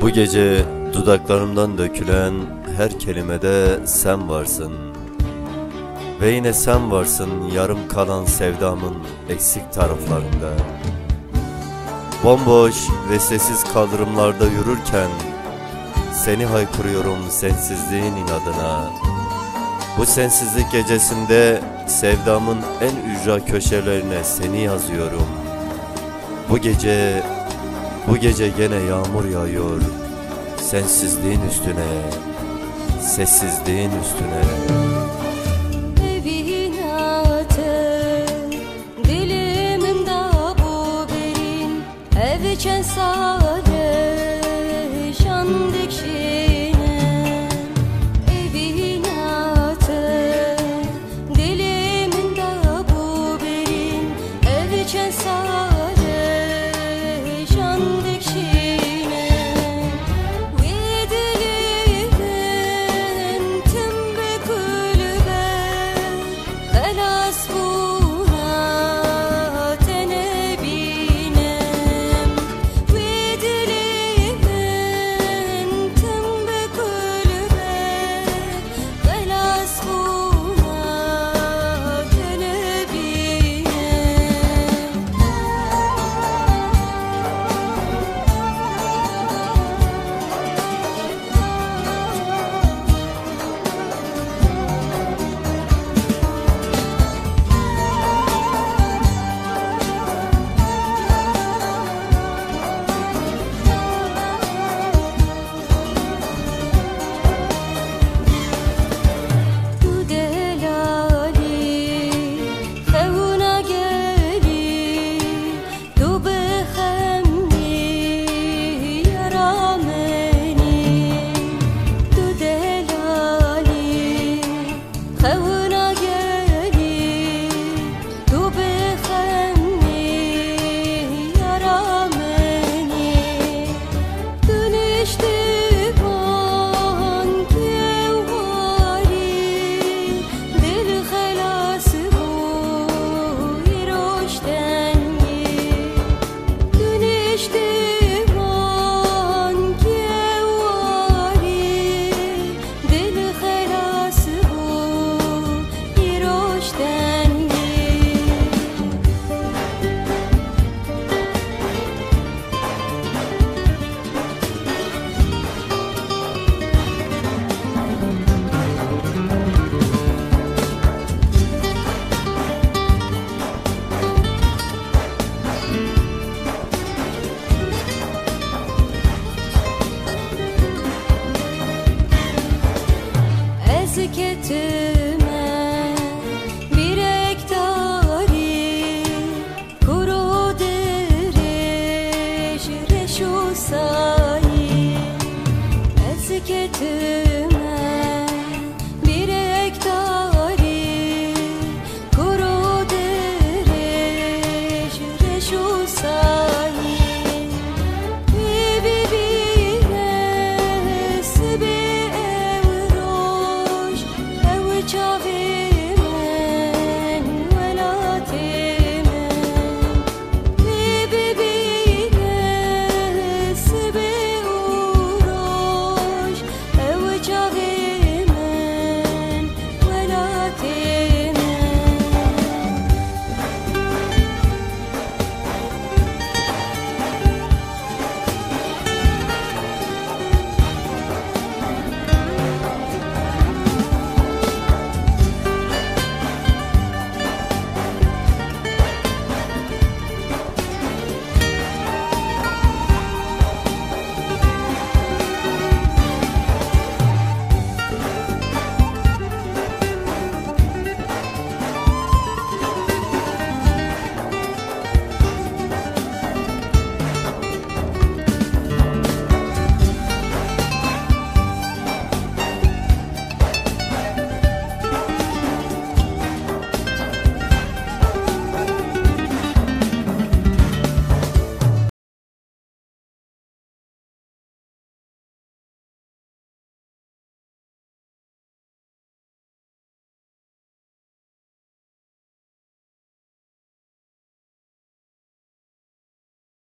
Bu gece dudaklarımdan dökülen her kelimede sen varsın. Ve yine sen varsın yarım kalan sevdamın eksik taraflarında. Bomboş ve sessiz kaldırımlarda yürürken seni haykırıyorum sensizliğin inadına. Bu sensizlik gecesinde sevdamın en ücra köşelerine seni yazıyorum. Bu gece gene yağmur yağıyor, sensizliğin üstüne, sessizliğin üstüne. Evçen sare şandık şine evinate dilimin da bu berin evçen sare şandık şine ve dilimin tümbe kulübe halas buna tenebine Eziketime bir ektari kuru deriş reşu sayi eziketime